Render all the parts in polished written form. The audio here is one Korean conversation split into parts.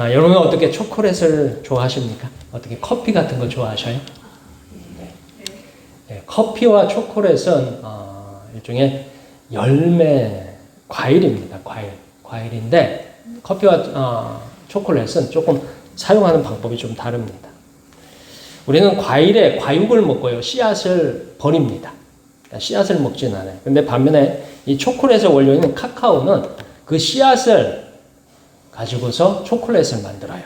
여러분은 어떻게 초콜릿을 좋아하십니까? 어떻게 커피 같은 거 좋아하셔요? 네, 커피와 초콜릿은 일종의 열매 과일입니다. 과일인데 커피와 초콜릿은 조금 사용하는 방법이 좀 다릅니다. 우리는 과일에 과육을 먹고요, 씨앗을 버립니다. 그러니까 씨앗을 먹진 않아요. 근데 반면에 이 초콜릿의 원료인 카카오는 그 씨앗을 가지고서 초콜릿을 만들어요.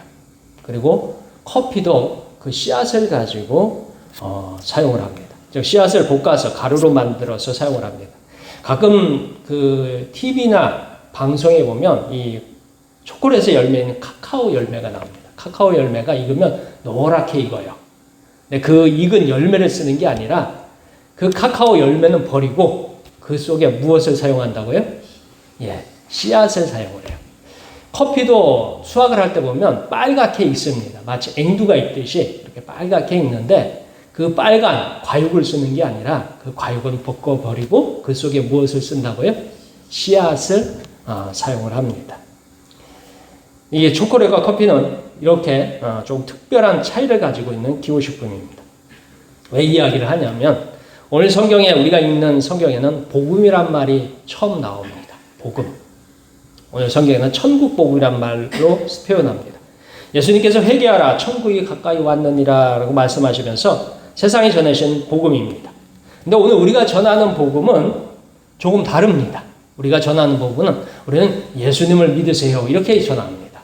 그리고 커피도 그 씨앗을 가지고 사용을 합니다. 즉 씨앗을 볶아서 가루로 만들어서 사용을 합니다. 가끔 그 TV나 방송에 보면 이 초콜릿의 열매는 카카오 열매가 나옵니다. 카카오 열매가 익으면 노랗게 익어요. 근데 그 익은 열매를 쓰는 게 아니라 그 카카오 열매는 버리고 그 속에 무엇을 사용한다고요? 씨앗을 사용을 해요. 커피도 수확을 할 때 보면 빨갛게 익습니다. 마치 앵두가 익듯이 이렇게 빨갛게 익는데 그 빨간 과육을 쓰는 게 아니라 그 과육은 벗겨버리고 그 속에 무엇을 쓴다고요? 씨앗을 사용을 합니다. 이게 초콜릿과 커피는 이렇게 좀 특별한 차이를 가지고 있는 기호식품입니다. 왜 이야기를 하냐면 오늘 성경에 우리가 읽는 성경에는 복음이란 말이 처음 나옵니다. 복음. 오늘 성경에는 천국 복음이란 말로 표현합니다. 예수님께서 회개하라 천국이 가까이 왔느니라 라고 말씀하시면서 세상에 전하신 복음입니다. 근데 오늘 우리가 전하는 복음은 조금 다릅니다. 우리가 전하는 복음은 우리는 예수님을 믿으세요 이렇게 전합니다.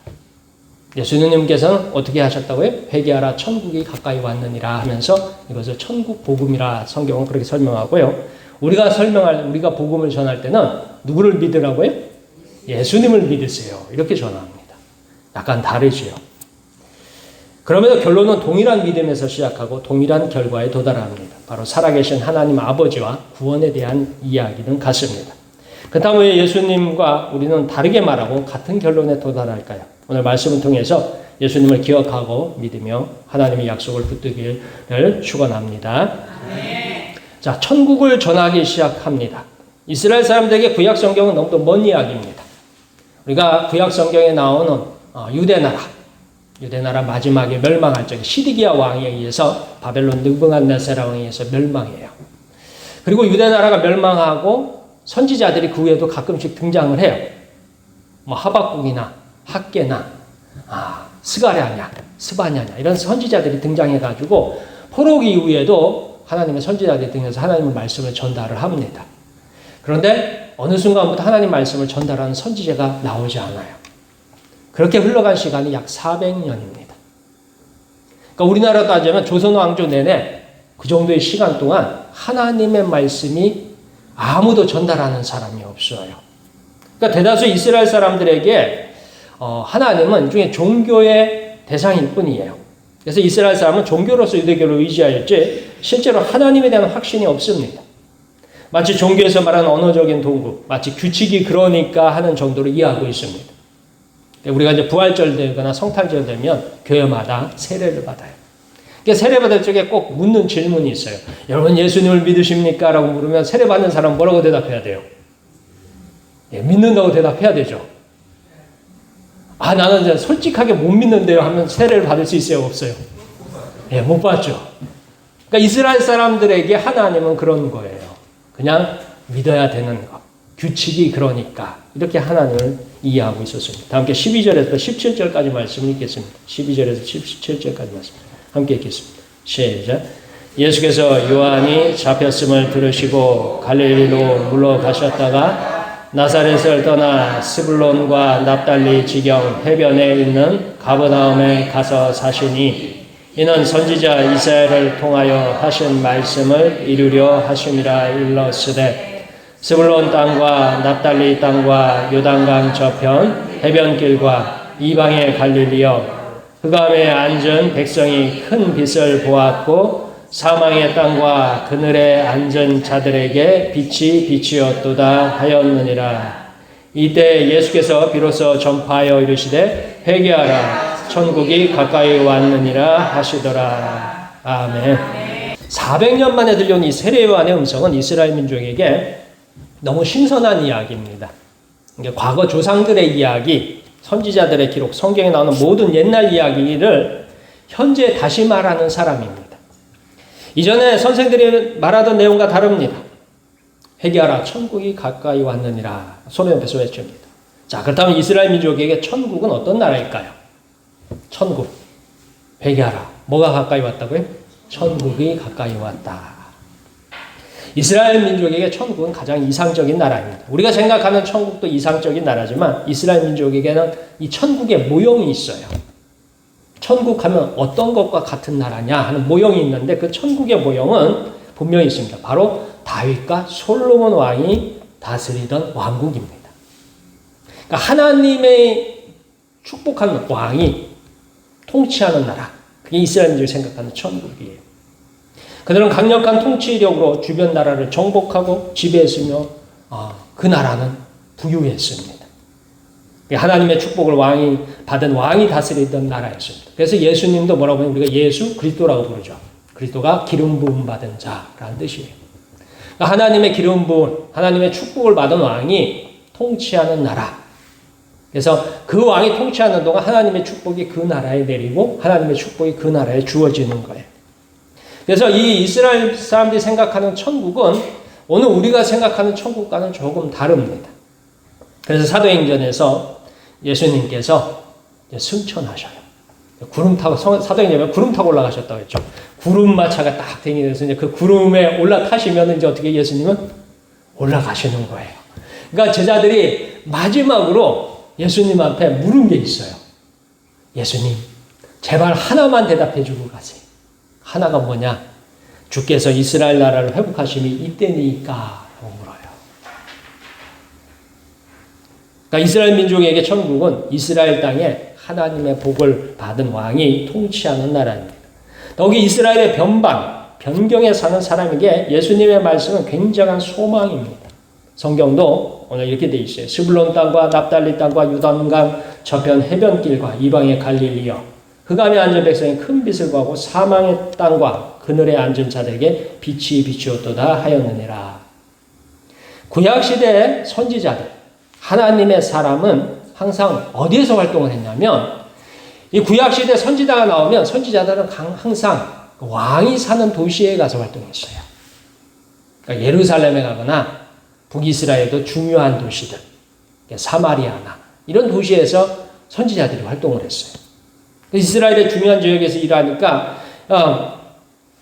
예수님께서는 어떻게 하셨다고요? 회개하라 천국이 가까이 왔느니라 하면서 이것을 천국 복음이라 성경은 그렇게 설명하고요. 우리가 복음을 전할 때는 누구를 믿으라고요? 예수님을 믿으세요. 이렇게 전합니다. 약간 다르지요. 그러면서 결론은 동일한 믿음에서 시작하고 동일한 결과에 도달합니다. 바로 살아계신 하나님 아버지와 구원에 대한 이야기는 같습니다. 그렇다면 왜 예수님과 우리는 다르게 말하고 같은 결론에 도달할까요? 오늘 말씀을 통해서 예수님을 기억하고 믿으며 하나님의 약속을 붙들기를 축원합니다. 자, 천국을 전하기 시작합니다. 이스라엘 사람들에게 구약 성경은 너무도 먼 이야기입니다. 우리가 구약 성경에 나오는 유대나라 마지막에 멸망할 적에 시드기야 왕에 의해서 바벨론 느부갓네살 왕에 의해서 멸망해요. 그리고 유대나라가 멸망하고 선지자들이 그 후에도 가끔씩 등장을 해요. 하박국이나 학개나 스가랴냐, 스바냐냐 이런 선지자들이 등장해가지고 포로기 이후에도 하나님의 선지자들이 등장해서 하나님의 말씀을 전달을 합니다. 그런데 어느 순간부터 하나님 말씀을 전달하는 선지자가 나오지 않아요. 그렇게 흘러간 시간이 약 400년입니다. 그러니까 우리나라 따지면 조선 왕조 내내 그 정도의 시간 동안 하나님의 말씀이 아무도 전달하는 사람이 없어요. 그러니까 대다수 이스라엘 사람들에게 하나님은 일종의 종교의 대상일 뿐이에요. 그래서 이스라엘 사람은 종교로서 유대교를 의지하였지 실제로 하나님에 대한 확신이 없습니다. 마치 종교에서 말하는 언어적인 도구, 마치 규칙이 그러니까 하는 정도로 이해하고 있습니다. 우리가 이제 부활절 되거나 성탄절 되면 교회마다 세례를 받아요. 그러니까 세례 받을 적에 꼭 묻는 질문이 있어요. 여러분 예수님을 믿으십니까? 라고 물으면 세례 받는 사람 뭐라고 대답해야 돼요? 믿는다고 대답해야 되죠. 나는 이제 솔직하게 못 믿는데요 하면 세례를 받을 수 있어요? 없어요? 못 받죠. 그러니까 이스라엘 사람들에게 하나님은 그런 거예요. 그냥 믿어야 되는 것. 규칙이 그러니까 이렇게 하나님을 이해하고 있었습니다. 다 함께 12절에서 17절까지 말씀을 읽겠습니다. 12절에서 17절까지 말씀 함께 읽겠습니다. 시작. 예수께서 요한이 잡혔음을 들으시고 갈릴리로 물러가셨다가 나사렛을 떠나 스불론과 납달리 지경 해변에 있는 가버나움에 가서 사시니 이는 선지자 이사야를 통하여 하신 말씀을 이루려 하심이라 일렀으되 스불론 땅과 납달리 땅과 요단강 저편 해변길과 이방의 갈릴리여 흑암에 앉은 백성이 큰 빛을 보았고 사망의 땅과 그늘에 앉은 자들에게 빛이 비치었도다 하였느니라. 이때 예수께서 비로소 전파하여 이르시되 회개하라 천국이 가까이 왔느니라 하시더라. 아멘. 400년 만에 들려온 이 세례요한의 음성은 이스라엘 민족에게 너무 신선한 이야기입니다. 과거 조상들의 이야기, 선지자들의 기록, 성경에 나오는 모든 옛날 이야기를 현재 다시 말하는 사람입니다. 이전에 선생들이 말하던 내용과 다릅니다. 회개하라, 천국이 가까이 왔느니라 소리 높여서 외칩니다. 자, 그렇다면 이스라엘 민족에게 천국은 어떤 나라일까요? 천국, 회개하라. 뭐가 가까이 왔다고요? 천국이 가까이 왔다. 이스라엘 민족에게 천국은 가장 이상적인 나라입니다. 우리가 생각하는 천국도 이상적인 나라지만 이스라엘 민족에게는 이 천국의 모형이 있어요. 천국 하면 어떤 것과 같은 나라냐 하는 모형이 있는데 그 천국의 모형은 분명히 있습니다. 바로 다윗과 솔로몬 왕이 다스리던 왕국입니다. 그러니까 하나님의 축복하는 왕이 통치하는 나라, 그게 이스라엘 민족이 생각하는 천국이에요. 그들은 강력한 통치력으로 주변 나라를 정복하고 지배했으며 그 나라는 부유했습니다. 하나님의 축복을 받은 왕이 다스리던 나라였습니다. 그래서 예수님도 뭐라고 하면 우리가 예수 그리스도라고 부르죠. 그리스도가 기름 부음 받은 자라는 뜻이에요. 하나님의 기름 부음, 하나님의 축복을 받은 왕이 통치하는 나라. 그래서 그 왕이 통치하는 동안 하나님의 축복이 그 나라에 내리고 하나님의 축복이 그 나라에 주어지는 거예요. 그래서 이 이스라엘 사람들이 생각하는 천국은 오늘 우리가 생각하는 천국과는 조금 다릅니다. 그래서 사도행전에서 예수님께서 승천하셔요. 구름 타고, 사도행전에 구름 타고 올라가셨다고 했죠. 구름마차가 딱 댕기면서 이제 그 구름에 올라타시면 이제 어떻게 예수님은 올라가시는 거예요. 그러니까 제자들이 마지막으로 예수님 앞에 물은 게 있어요. 예수님, 제발 하나만 대답해 주고 가세요. 하나가 뭐냐? 주께서 이스라엘 나라를 회복하심이 이때니까 라고 물어요. 그러니까 이스라엘 민족에게 천국은 이스라엘 땅에 하나님의 복을 받은 왕이 통치하는 나라입니다. 더욱이 이스라엘의 변경에 사는 사람에게 예수님의 말씀은 굉장한 소망입니다. 성경도 오늘 이렇게 되어 있어요. 스불론 땅과 납달리 땅과 유단강 저편 해변길과 이방의 갈릴리여 흑암에 앉은 백성이 큰 빛을 보고 사망의 땅과 그늘에 앉은 자들에게 빛이 비추었도다 하였느니라. 구약시대의 선지자들, 하나님의 사람은 항상 어디에서 활동을 했냐면 이 구약시대 선지자가 나오면 선지자들은 항상 왕이 사는 도시에 가서 활동했어요. 그러니까 예루살렘에 가거나 북이스라엘도 중요한 도시들, 사마리아나 이런 도시에서 선지자들이 활동을 했어요. 이스라엘의 중요한 지역에서 일하니까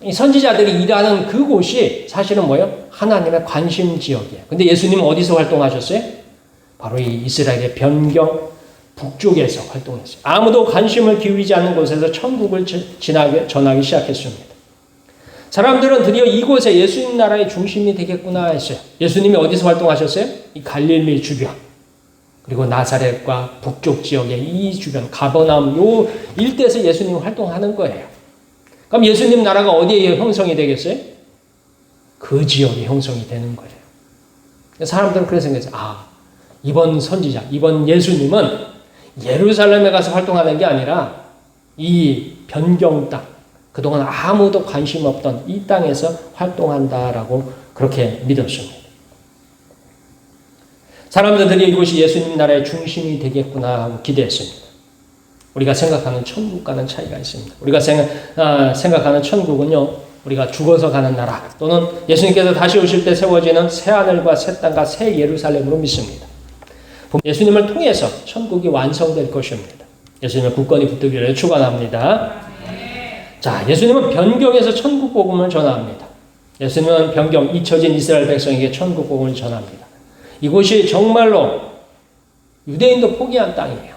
이 선지자들이 일하는 그곳이 사실은 뭐예요? 하나님의 관심 지역이에요. 근데 예수님은 어디서 활동하셨어요? 바로 이 이스라엘의 변경 북쪽에서 활동했어요. 아무도 관심을 기울이지 않는 곳에서 천국을 전하기 시작했습니다. 사람들은 드디어 이곳에 예수님 나라의 중심이 되겠구나 했어요. 예수님이 어디서 활동하셨어요? 이 갈릴리 주변. 그리고 나사렛과 북쪽 지역의 이 주변, 가버나움 요 일대에서 예수님이 활동하는 거예요. 그럼 예수님 나라가 어디에 형성이 되겠어요? 그 지역에 형성이 되는 거예요. 사람들은 그래서 생각했어요. 이번 선지자, 이번 예수님은 예루살렘에 가서 활동하는 게 아니라 이 변경 땅, 그동안 아무도 관심 없던 이 땅에서 활동한다라고 그렇게 믿었습니다. 사람들이 이곳이 예수님 나라의 중심이 되겠구나 하고 기대했습니다. 우리가 생각하는 천국과는 차이가 있습니다. 우리가 생각하는 천국은요, 우리가 죽어서 가는 나라 또는 예수님께서 다시 오실 때 세워지는 새하늘과 새 땅과 새 예루살렘으로 믿습니다. 예수님을 통해서 천국이 완성될 것입니다. 예수님의 굳건히 붙들기를 축원합니다. 자, 예수님은 변경에서 천국 복음을 전합니다. 예수님은 변경, 잊혀진 이스라엘 백성에게 천국 복음을 전합니다. 이곳이 정말로 유대인도 포기한 땅이에요.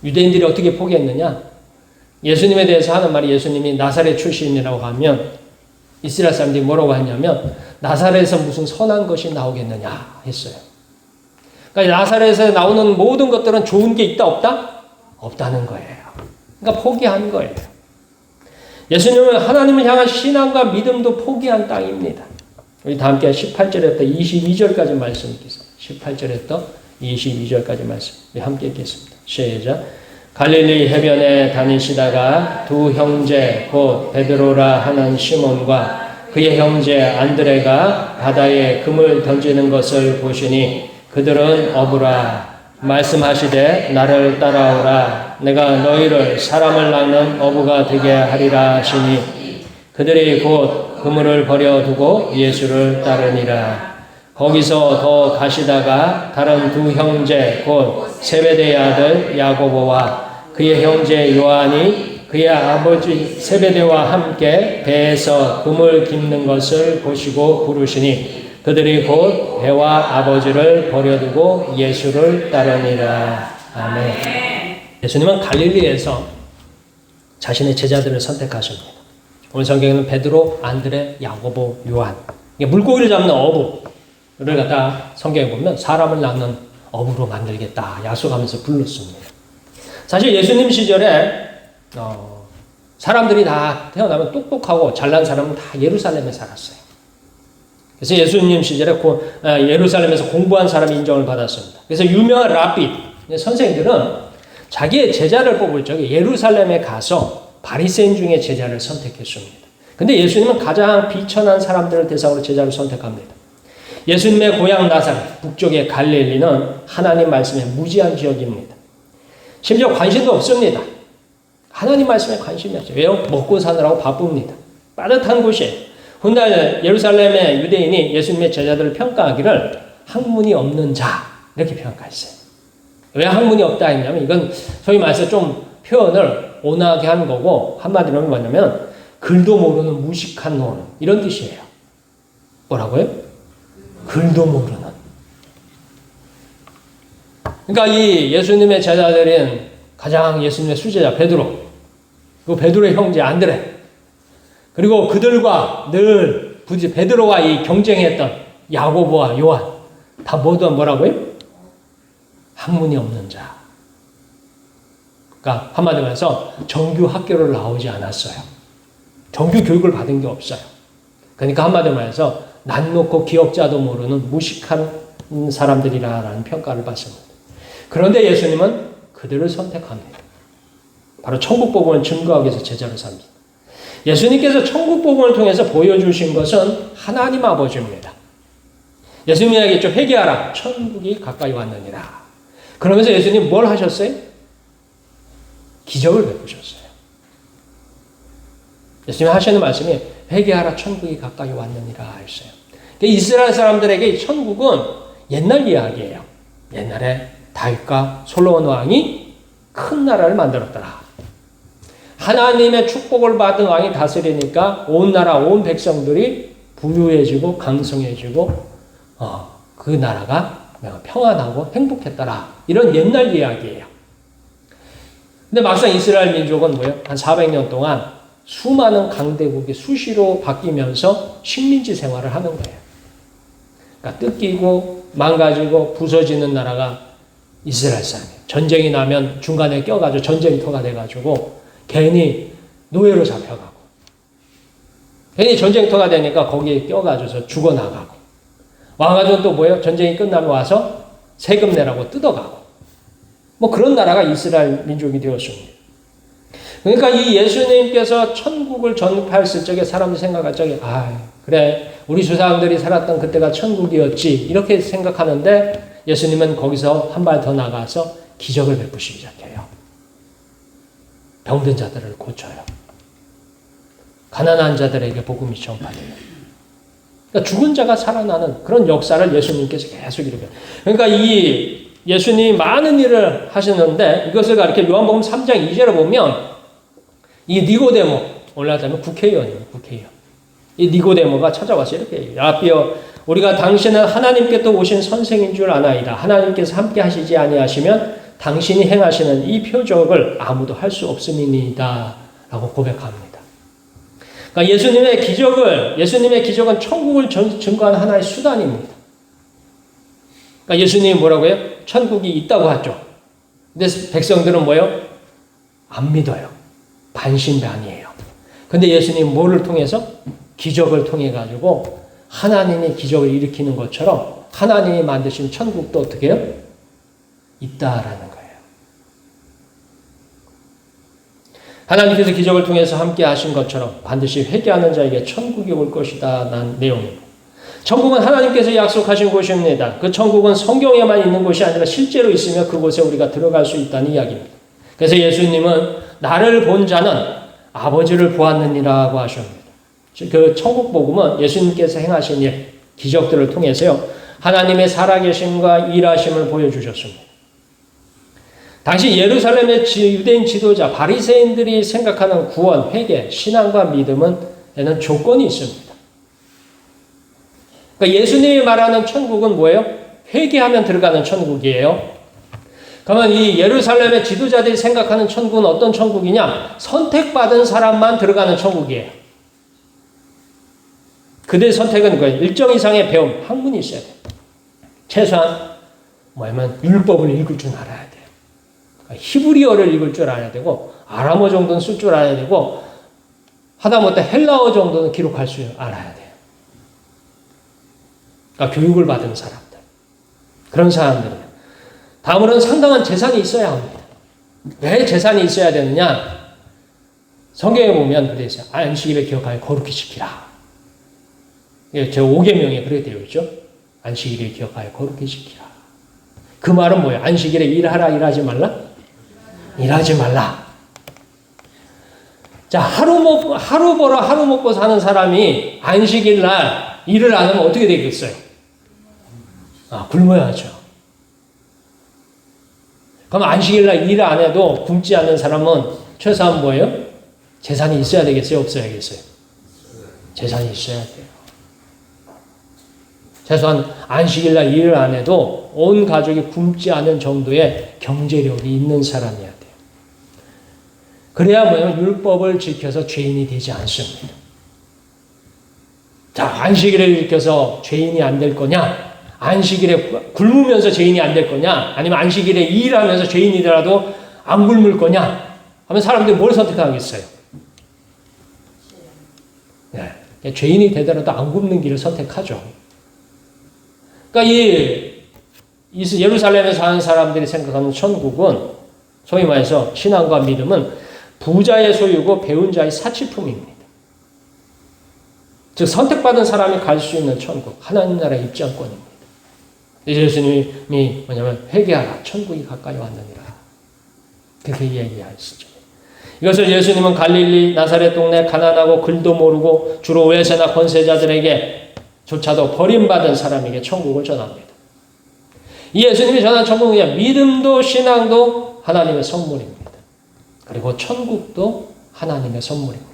유대인들이 어떻게 포기했느냐? 예수님에 대해서 하는 말이 예수님이 나사렛 출신이라고 하면 이스라엘 사람들이 뭐라고 하냐면 나사렛에서 무슨 선한 것이 나오겠느냐 했어요. 그러니까 나사렛에서 나오는 모든 것들은 좋은 게 있다 없다? 없다는 거예요. 그러니까 포기한 거예요. 예수님은 하나님을 향한 신앙과 믿음도 포기한 땅입니다. 우리 다 함께 18절부터 22절까지 말씀 읽겠습니다. 18절부터 22절까지 말씀 우리 함께 읽겠습니다. 시작. 갈릴리 해변에 다니시다가 두 형제 곧 베드로라 하는 시몬과 그의 형제 안드레가 바다에 금을 던지는 것을 보시니 그들은 어부라. 말씀하시되 나를 따라오라. 내가 너희를 사람을 낳는 어부가 되게 하리라 하시니 그들이 곧 그물을 버려두고 예수를 따르니라. 거기서 더 가시다가 다른 두 형제 곧 세베대의 아들 야고보와 그의 형제 요한이 그의 아버지 세베대와 함께 배에서 그물 깁는 것을 보시고 부르시니 그들이 곧 배와 아버지를 버려두고 예수를 따르니라. 아멘. 예수님은 갈릴리에서 자신의 제자들을 선택하십니다. 오늘 성경에는 베드로, 안드레, 야고보, 요한, 물고기를 잡는 어부를 갖다 성경에 보면 사람을 낳는 어부로 만들겠다 약속하면서 불렀습니다. 사실 예수님 시절에 사람들이 다 태어나면 똑똑하고 잘난 사람은 다 예루살렘에 살았어요. 그래서 예수님 시절에 예루살렘에서 공부한 사람이 인정을 받았습니다. 그래서 유명한 랍비 선생들은 자기의 제자를 뽑을 적에 예루살렘에 가서 바리새인 중에 제자를 선택했습니다. 근데 예수님은 가장 비천한 사람들을 대상으로 제자를 선택합니다. 예수님의 고향 나사렛, 북쪽의 갈릴리는 하나님 말씀에 무지한 지역입니다. 심지어 관심도 없습니다. 하나님 말씀에 관심이 없어요. 왜요? 먹고 사느라고 바쁩니다. 빠듯한 곳이에요. 훗날 예루살렘의 유대인이 예수님의 제자들을 평가하기를 학문이 없는 자 이렇게 평가했어요. 왜 학문이 없다 했냐면 이건 소위 말해서 좀 표현을 온화하게 한 거고 한마디로 뭐냐면 글도 모르는 무식한 놈 이런 뜻이에요. 뭐라고요? 글도 모르는. 그러니까 이 예수님의 제자들인 가장 예수님의 수제자 베드로, 그 베드로의 형제 안드레, 그리고 그들과 늘 부디 베드로와 이 경쟁했던 야고보와 요한 다 모두 뭐라고요? 학문이 없는 자. 그러니까 한마디로 해서 정규 학교를 나오지 않았어요. 정규 교육을 받은 게 없어요. 그러니까 한마디로 해서 낯 놓고 기억자도 모르는 무식한 사람들이라는 평가를 받습니다. 그런데 예수님은 그들을 선택합니다. 바로 천국 복음을 증거하기 위해서 제자를 삽니다. 예수님께서 천국 복음을 통해서 보여주신 것은 하나님 아버지입니다. 예수님이 이야기했죠. 회개하라. 천국이 가까이 왔느니라. 그러면서 예수님 뭘 하셨어요? 기적을 베푸셨어요. 예수님이 하시는 말씀이 회개하라. 천국이 가까이 왔느니라 하셨어요. 이스라엘 사람들에게 천국은 옛날 이야기예요. 옛날에 다윗과 솔로몬 왕이 큰 나라를 만들었더라. 하나님의 축복을 받은 왕이 다스리니까 온 나라, 온 백성들이 부유해지고 강성해지고 그 나라가 평안하고 행복했더라. 이런 옛날 이야기예요. 근데 막상 이스라엘 민족은 뭐예요? 한 400년 동안 수많은 강대국이 수시로 바뀌면서 식민지 생활을 하는 거예요. 그러니까 뜯기고 망가지고 부서지는 나라가 이스라엘 사람이에요. 전쟁이 나면 중간에 껴가지고 전쟁터가 돼가지고 괜히 노예로 잡혀가고 괜히 전쟁터가 되니까 거기에 껴가지고 죽어나가고 와가지고 또 뭐예요? 전쟁이 끝나면 와서 세금 내라고 뜯어가고 뭐 그런 나라가 이스라엘 민족이 되었습니다. 그러니까 이 예수님께서 천국을 전파했을 적에 사람들이 생각할 적에 그래 우리 조상들이 살았던 그때가 천국이었지 이렇게 생각하는데 예수님은 거기서 한 발 더 나가서 기적을 베푸시기 시작해요. 병든 자들을 고쳐요. 가난한 자들에게 복음이 전파돼요. 그러니까 죽은 자가 살아나는 그런 역사를 예수님께서 계속 이루게. 그러니까 이 예수님이 많은 일을 하시는데 이것을 가리켜 요한복음 3장 2절에 보면 이 니고데모 올라가자면 국회의원이에요. 국회의원. 이 니고데모가 찾아와서 이렇게 얘기해요. 라비여 우리가 당신은 하나님께서 오신 선생인 줄 아나이다. 하나님께서 함께 하시지 아니하시면 당신이 행하시는 이 표적을 아무도 할 수 없음이니이다. 라고 고백합니다. 그러니까 예수님의 기적은 천국을 증거하는 하나의 수단입니다. 그러니까 예수님이 뭐라고 해요? 천국이 있다고 하죠. 근데 백성들은 뭐예요? 안 믿어요. 반신반의해요. 근데 예수님이 뭐를 통해서? 기적을 통해 가지고 하나님이 기적을 일으키는 것처럼 하나님이 만드신 천국도 어떻게 해요? 있다라는 거예요. 하나님께서 기적을 통해서 함께 하신 것처럼 반드시 회개하는 자에게 천국이 올 것이다. 난 내용입니다. 천국은 하나님께서 약속하신 곳입니다. 그 천국은 성경에만 있는 곳이 아니라 실제로 있으며 그곳에 우리가 들어갈 수 있다는 이야기입니다. 그래서 예수님은 나를 본 자는 아버지를 보았느니라고 하십니다. 그 천국 복음은 예수님께서 행하신 일, 기적들을 통해서요, 하나님의 살아계심과 일하심을 보여주셨습니다. 당시 예루살렘의 유대인 지도자 바리새인들이 생각하는 구원, 회개, 신앙과 믿음에는 조건이 있습니다. 그러니까 예수님이 말하는 천국은 뭐예요? 회개하면 들어가는 천국이에요. 그러면 이 예루살렘의 지도자들이 생각하는 천국은 어떤 천국이냐? 선택받은 사람만 들어가는 천국이에요. 그들의 선택은 뭐예요? 일정 이상의 배움, 학문이 있어야 돼요. 최소한 뭐냐면 율법을 읽을 줄 알아야 돼요. 히브리어를 읽을 줄 알아야 되고, 아람어 정도는 쓸 줄 알아야 되고, 하다못해 헬라어 정도는 기록할 줄 알아야 돼요. 그러니까 교육을 받은 사람들. 그런 사람들이에요. 다음으로는 상당한 재산이 있어야 합니다. 왜 재산이 있어야 되느냐? 성경에 보면 그래 있어요. 안식일을 기억하여 거룩히 지키라. 제 5계명에 그렇게 되어 있죠. 안식일을 기억하여 거룩히 지키라. 그 말은 뭐예요? 안식일에 일하라, 일하지 말라? 일하지 말라. 자, 하루 벌어 하루 먹고 사는 사람이 안식일 날 일을 안 하면 어떻게 되겠어요? 굶어야죠. 그럼 안식일 날 일을 안 해도 굶지 않는 사람은 최소한 뭐예요? 재산이 있어야 되겠어요? 없어야겠어요? 재산이 있어야 돼요. 최소한 안식일 날 일을 안 해도 온 가족이 굶지 않은 정도의 경제력이 있는 사람이어야 돼요. 그래야 뭐냐면 율법을 지켜서 죄인이 되지 않습니다. 자, 안식일을 지켜서 죄인이 안 될 거냐? 안식일에 굶으면서 죄인이 안 될 거냐? 아니면 안식일에 일하면서 죄인이더라도 안 굶을 거냐? 하면 사람들이 뭘 선택하겠어요? 네, 죄인이 되더라도 안 굶는 길을 선택하죠. 그러니까 이 예루살렘에 사는 사람들이 생각하는 천국은 소위 말해서 신앙과 믿음은 부자의 소유고 배운 자의 사치품입니다. 즉 선택받은 사람이 갈 수 있는 천국, 하나님 나라의 입장권입니다. 예수님이 뭐냐면 회개하라, 천국이 가까이 왔느니라. 그렇게 얘기하시죠. 이것을 예수님은 갈릴리 나사렛 동네 가난하고 글도 모르고 주로 외세나 권세자들에게 조차도 버림받은 사람에게 천국을 전합니다. 이 예수님이 전한 천국은 믿음도 신앙도 하나님의 선물입니다. 그리고 천국도 하나님의 선물입니다.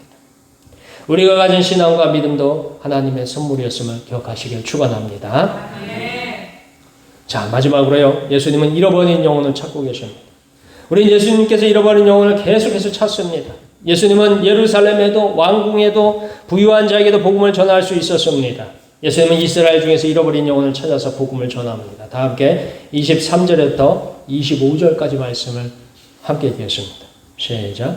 우리가 가진 신앙과 믿음도 하나님의 선물이었음을 기억하시길 축원합니다. 자, 마지막으로요. 예수님은 잃어버린 영혼을 찾고 계십니다. 우리는 예수님께서 잃어버린 영혼을 계속해서 찾습니다. 예수님은 예루살렘에도 왕궁에도 부유한 자에게도 복음을 전할 수 있었습니다. 예수님은 이스라엘 중에서 잃어버린 영혼을 찾아서 복음을 전합니다. 다 함께 23절부터 25절까지 말씀을 함께 읽겠습니다. 시작.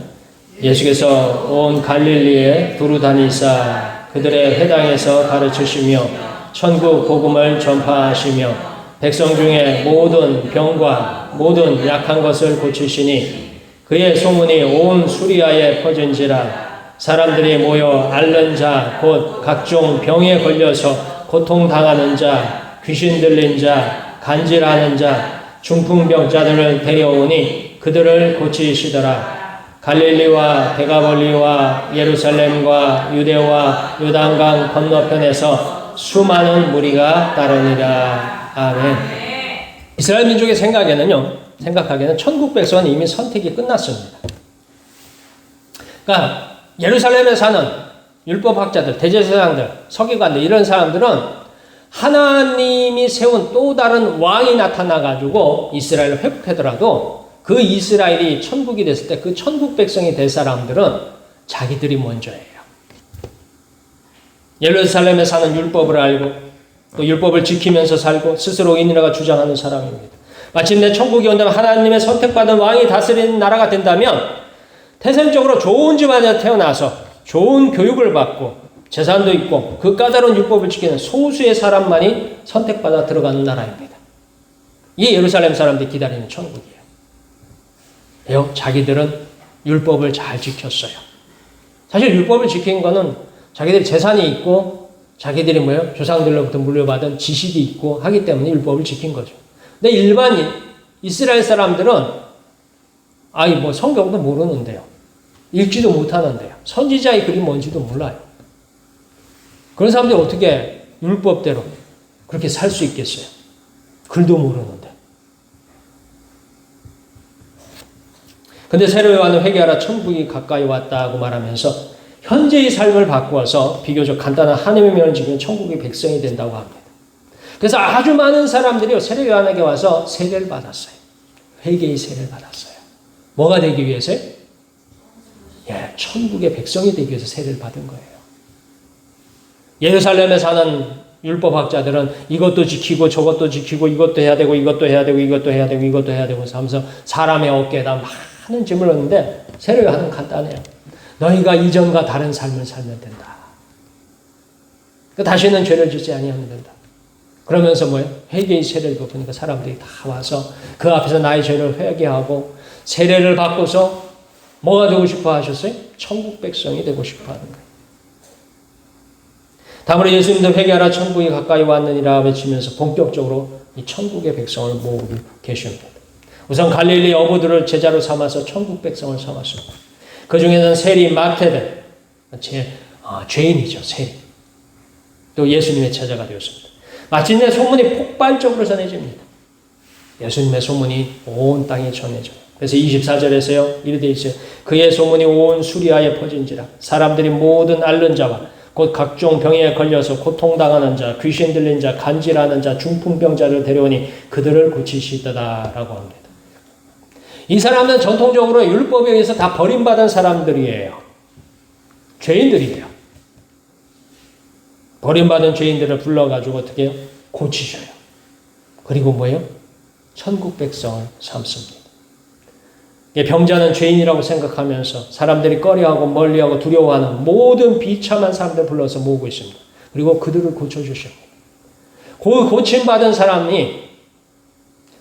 예수께서 온 갈릴리에 두루 다니사 그들의 회당에서 가르치시며 천국 복음을 전파하시며 백성 중에 모든 병과 모든 약한 것을 고치시니 그의 소문이 온 수리아에 퍼진지라. 사람들이 모여 앓는 자 곧 각종 병에 걸려서 고통당하는 자, 귀신 들린 자, 간질하는 자, 중풍병자들을 데려오니 그들을 고치시더라. 갈릴리와 데가볼리와 예루살렘과 유대와 요단강 건너편에서 수많은 무리가 따르니라. 아멘. 이스라엘 민족의 생각하기에는 천국 백성은 이미 선택이 끝났습니다. 그러니까 예루살렘에 사는 율법학자들, 대제사장들, 서기관들 이런 사람들은 하나님이 세운 또 다른 왕이 나타나가지고 이스라엘을 회복하더라도 그 이스라엘이 천국이 됐을 때 그 천국 백성이 될 사람들은 자기들이 먼저예요. 예루살렘에 사는 율법을 알고 또 율법을 지키면서 살고 스스로 인이라고 주장하는 사람입니다. 마침내 천국이 온다면 하나님의 선택받은 왕이 다스리는 나라가 된다면 태생적으로 좋은 집안에 태어나서 좋은 교육을 받고 재산도 있고 그 까다로운 율법을 지키는 소수의 사람만이 선택받아 들어가는 나라입니다. 이게 예루살렘 사람들이 기다리는 천국이에요. 왜요? 자기들은 율법을 잘 지켰어요. 사실 율법을 지킨 거는 자기들이 재산이 있고 자기들이 뭐예요? 조상들로부터 물려받은 지식이 있고 하기 때문에 율법을 지킨 거죠. 근데 일반인 이스라엘 사람들은 아이 뭐 성경도 모르는데요. 읽지도 못하는데요. 선지자의 글이 뭔지도 몰라요. 그런 사람들이 어떻게 율법대로 그렇게 살 수 있겠어요? 글도 모르는데. 근데 새로 요한은 회개하라 천국이 가까이 왔다고 말하면서 현재의 삶을 바꾸어서 비교적 간단한 하나님의 면을 지키면 천국의 백성이 된다고 합니다. 그래서 아주 많은 사람들이 세례 요한에게 와서 세례를 받았어요. 회개의 세례를 받았어요. 뭐가 되기 위해서요? 예, 천국의 백성이 되기 위해서 세례를 받은 거예요. 예루살렘에 사는 율법학자들은 이것도 지키고 저것도 지키고 이것도 해야 되고 이것도 해야 되고 이것도 해야 되고 이것도 해야 되고 하면서 사람의 어깨에다 많은 짐을 얻는데 세례 요한은 간단해요. 너희가 이전과 다른 삶을 살면 된다. 다시는 죄를 짓지 아니하면 된다. 그러면서 뭐예요? 회개의 세례를 베푸니까 사람들이 다 와서 그 앞에서 나의 죄를 회개하고 세례를 받고서 뭐가 되고 싶어 하셨어요? 천국 백성이 되고 싶어 하는 거예요. 다음으로 예수님도 회개하라 천국이 가까이 왔느니라 외치면서 본격적으로 이 천국의 백성을 모으고 계십니다. 우선 갈릴리 어부들을 제자로 삼아서 천국 백성을 삼았습니다. 그 중에는 세리 마태들, 죄인이죠, 세리. 또 예수님의 제자가 되었습니다. 마침내 소문이 폭발적으로 전해집니다. 예수님의 소문이 온 땅에 전해져요. 그래서 24절에서요, 이렇게 되어 있어요. 그의 소문이 온 수리아에 퍼진지라 사람들이 모든 앓는 자와 곧 각종 병에 걸려서 고통당하는 자, 귀신 들린 자, 간질하는 자, 중풍병자를 데려오니 그들을 고치시더라라고 합니다. 이 사람은 전통적으로 율법에 의해서 다 버림받은 사람들이에요. 죄인들이에요. 버림받은 죄인들을 불러가지고 어떻게 해요? 고치셔요. 그리고 뭐예요? 천국 백성을 삼습니다. 병자는 죄인이라고 생각하면서 사람들이 꺼려하고 멀리하고 두려워하는 모든 비참한 사람들 불러서 모으고 있습니다. 그리고 그들을 고쳐주십니다. 고침받은 사람이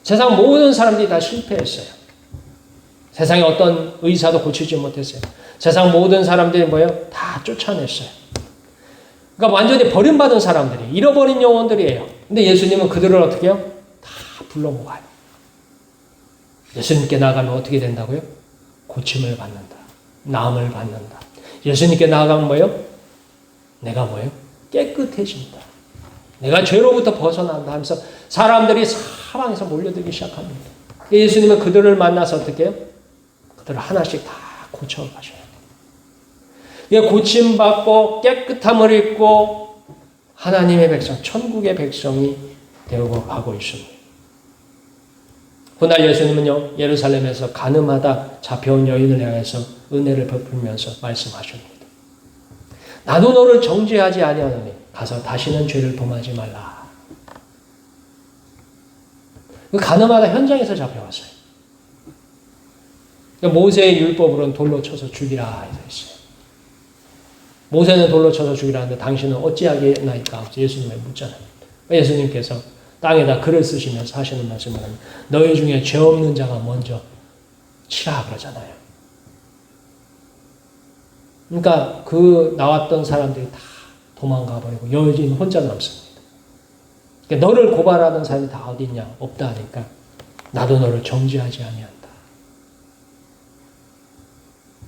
세상 모든 사람들이 다 실패했어요. 세상에 어떤 의사도 고치지 못했어요. 세상 모든 사람들이 뭐예요? 다 쫓아냈어요. 그러니까 완전히 버림받은 사람들이, 잃어버린 영혼들이에요. 근데 예수님은 그들을 어떻게 해요? 다 불러 모아요. 예수님께 나아가면 어떻게 된다고요? 고침을 받는다. 나음을 받는다. 예수님께 나아가면 뭐예요? 내가 뭐예요? 깨끗해진다. 내가 죄로부터 벗어난다 하면서 사람들이 사방에서 몰려들기 시작합니다. 예수님은 그들을 만나서 어떻게 해요? 그들을 하나씩 다 고쳐가셔요. 고침받고 깨끗함을 입고 하나님의 백성, 천국의 백성이 되어 가고 있습니다. 그날 예수님은요, 예루살렘에서 가늠하다 잡혀온 여인을 향해서 은혜를 베풀면서 말씀하십니다. 나도 너를 정죄하지 아니하노니 가서 다시는 죄를 범하지 말라. 가늠하다 현장에서 잡혀왔어요. 모세의 율법으로는 돌로 쳐서 죽이라 해서 있어요. 모세는 돌로 쳐서 죽이라 하는데 당신은 어찌하겠나이까? 예수님을 묻잖아요. 예수님께서 땅에다 글을 쓰시면서 하시는 말씀은 너희 중에 죄 없는 자가 먼저 치라 그러잖아요. 그러니까 그 나왔던 사람들이 다 도망가 버리고 여인 혼자 남습니다. 그러니까 너를 고발하는 사람이 다 어디 있냐? 없다 하니까 나도 너를 정죄하지 아니한다.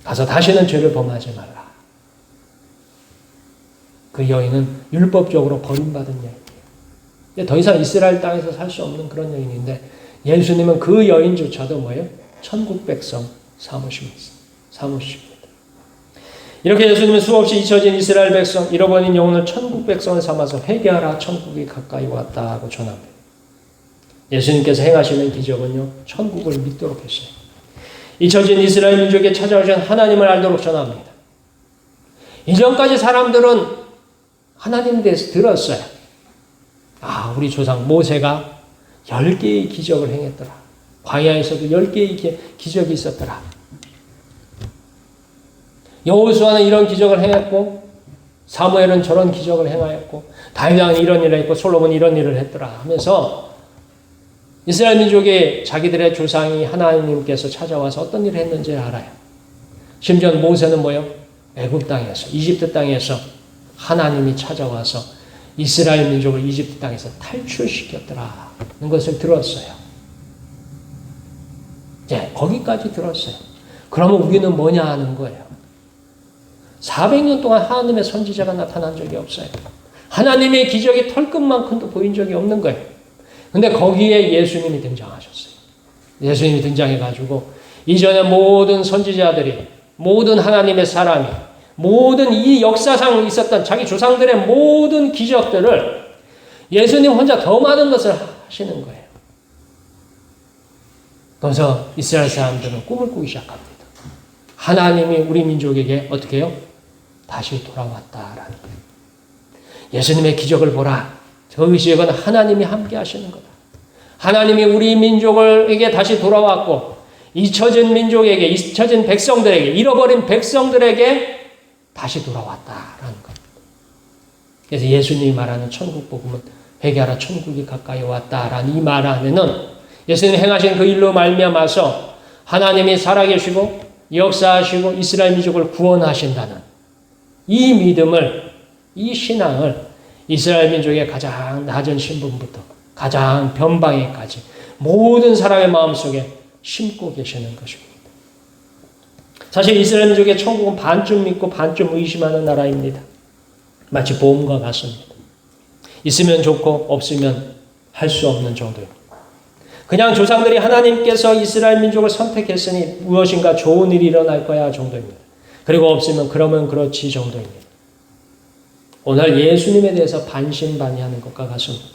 가서 다시는 죄를 범하지 말라. 그 여인은 율법적으로 버림받은 여인이에요. 더 이상 이스라엘 땅에서 살 수 없는 그런 여인인데 예수님은 그 여인조차도 뭐예요? 천국 백성 삼으십니다. 이렇게 예수님은 수없이 잊혀진 이스라엘 백성, 잃어버린 영혼을 천국 백성을 삼아서 회개하라 천국이 가까이 왔다고 전합니다. 예수님께서 행하시는 기적은요, 천국을 믿도록 했어요. 잊혀진 이스라엘 민족에 찾아오신 하나님을 알도록 전합니다. 이전까지 사람들은 하나님에 대해서 들었어요. 우리 조상 모세가 10개의 기적을 행했더라. 광야에서도 10개의 기적이 있었더라. 여호수아는 이런 기적을 행했고 사무엘은 저런 기적을 행하였고 다윗은 이런 일을 했고 솔로몬이 이런 일을 했더라 하면서 이스라엘 민족의 자기들의 조상이 하나님께서 찾아와서 어떤 일을 했는지 알아요. 심지어 모세는 뭐예요? 애굽 땅에서, 이집트 땅에서 하나님이 찾아와서 이스라엘 민족을 이집트 땅에서 탈출시켰더라는 것을 들었어요. 네, 거기까지 들었어요. 그러면 우리는 뭐냐 하는 거예요. 400년 동안 하나님의 선지자가 나타난 적이 없어요. 하나님의 기적이 털끝만큼도 보인 적이 없는 거예요. 근데 거기에 예수님이 등장하셨어요. 예수님이 등장해가지고 이전에 모든 선지자들이, 모든 하나님의 사람이, 모든 이 역사상 있었던 자기 조상들의 모든 기적들을 예수님 혼자 더 많은 것을 하시는 거예요. 그래서 이스라엘 사람들은 꿈을 꾸기 시작합니다. 하나님이 우리 민족에게 어떻게 해요? 다시 돌아왔다라는 거예요. 예수님의 기적을 보라. 저 기적은 하나님이 함께 하시는 거다. 하나님이 우리 민족에게 다시 돌아왔고 잊혀진 민족에게, 잊혀진 백성들에게, 잃어버린 백성들에게 다시 돌아왔다라는 것. 그래서 예수님이 말하는 천국 복음은 회개하라 천국이 가까이 왔다라는 이 말 안에는 예수님이 행하신 그 일로 말미암아서 하나님이 살아계시고 역사하시고 이스라엘 민족을 구원하신다는 이 믿음을, 이 신앙을 이스라엘 민족의 가장 낮은 신분부터 가장 변방에까지 모든 사람의 마음속에 심고 계시는 것입니다. 사실 이스라엘 민족의 천국은 반쯤 믿고 반쯤 의심하는 나라입니다. 마치 보험과 같습니다. 있으면 좋고 없으면 할 수 없는 정도입니다. 그냥 조상들이 하나님께서 이스라엘 민족을 선택했으니 무엇인가 좋은 일이 일어날 거야 정도입니다. 그리고 없으면 그러면 그렇지 정도입니다. 오늘 예수님에 대해서 반신반의하는 것과 같습니다.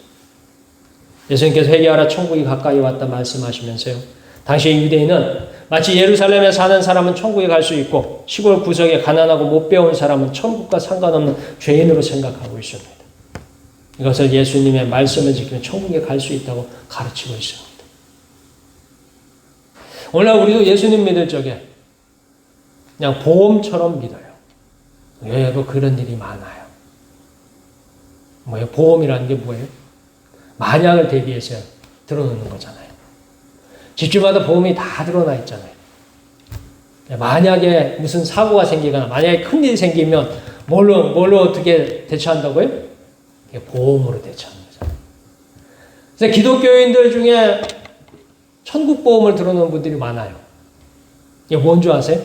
예수님께서 회개하라 천국이 가까이 왔다 말씀하시면서요. 당시 유대인은 마치 예루살렘에 사는 사람은 천국에 갈 수 있고 시골 구석에 가난하고 못 배운 사람은 천국과 상관없는 죄인으로 생각하고 있습니다. 이것을 예수님의 말씀을 지키면 천국에 갈 수 있다고 가르치고 있습니다. 오늘 우리도 예수님 믿을 적에 그냥 보험처럼 믿어요. 왜 그런 일이 많아요? 뭐예요? 보험이라는 게 뭐예요? 만약을 대비해서 들어놓는 거잖아요. 집주마다 보험이 다 드러나 있잖아요. 만약에 무슨 사고가 생기거나 만약에 큰일이 생기면 뭘로 어떻게 대처한다고요? 보험으로 대처하는 거잖아요. 그래서 기독교인들 중에 천국보험을 들어놓은 분들이 많아요. 이게 뭔 줄 아세요?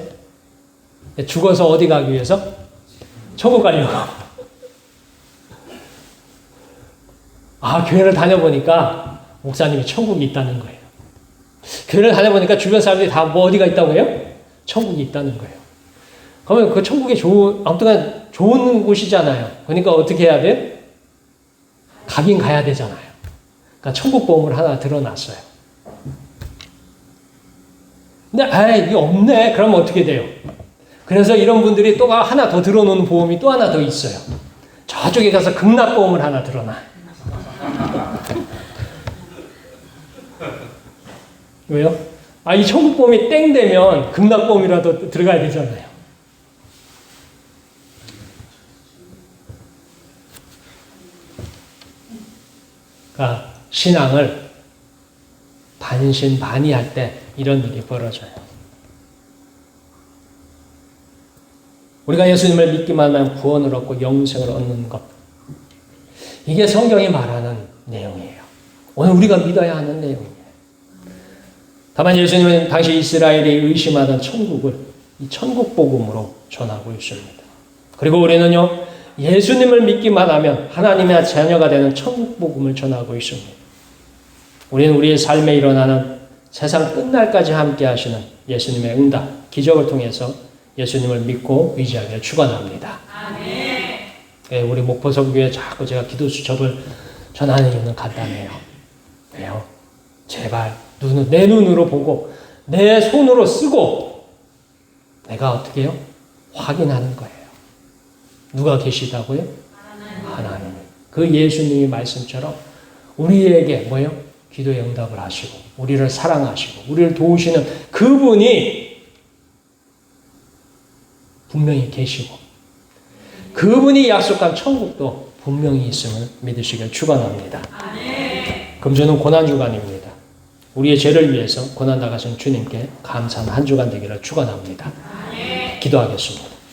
죽어서 어디 가기 위해서? 천국 가려고. 교회를 다녀보니까 목사님이 천국이 있다는 거예요. 교회를 다녀보니까 주변 사람들이 다 어디가 있다고 해요? 천국이 있다는 거예요. 그러면 그 천국이 아무튼 좋은 곳이잖아요. 그러니까 어떻게 해야 돼요? 가긴 가야 되잖아요. 그러니까 천국보험을 하나 들어놨어요. 근데 이게 없네. 그러면 어떻게 돼요? 그래서 이런 분들이 또 하나 더 들어놓은 보험이 또 하나 더 있어요. 저쪽에 가서 극락보험을 하나 들어놔. 왜요? 이 천국보험이 땡 되면 극락보험이라도 들어가야 되잖아요. 그러니까 신앙을 반신반의할 때 이런 일이 벌어져요. 우리가 예수님을 믿기만 하면 구원을 얻고 영생을 얻는 것. 이게 성경이 말하는 내용이에요. 오늘 우리가 믿어야 하는 내용이에요. 다만 예수님은 당시 이스라엘이 의심하던 천국을 이 천국 복음으로 전하고 있습니다. 그리고 우리는요, 예수님을 믿기만 하면 하나님의 자녀가 되는 천국 복음을 전하고 있습니다. 우리는 우리의 삶에 일어나는 세상 끝날까지 함께 하시는 예수님의 응답, 기적을 통해서 예수님을 믿고 의지하기를 축원합니다. 아멘. 우리 목포성교회 자꾸 제가 기도 수첩을 전하는 이유는 간단해요. 왜요? 제발 내 눈으로 보고 내 손으로 쓰고 내가 어떻게 해요? 확인하는 거예요. 누가 계시다고요? 하나님. 그 예수님이 말씀처럼 우리에게 뭐예요? 기도의 응답을 하시고 우리를 사랑하시고 우리를 도우시는 그분이 분명히 계시고 그분이 약속한 천국도 분명히 있음을 믿으시길 축원합니다. 금주는 고난주간입니다. 우리의 죄를 위해서 고난 당하신 주님께 감사한 한 주간 되기를 축원합니다. 기도하겠습니다.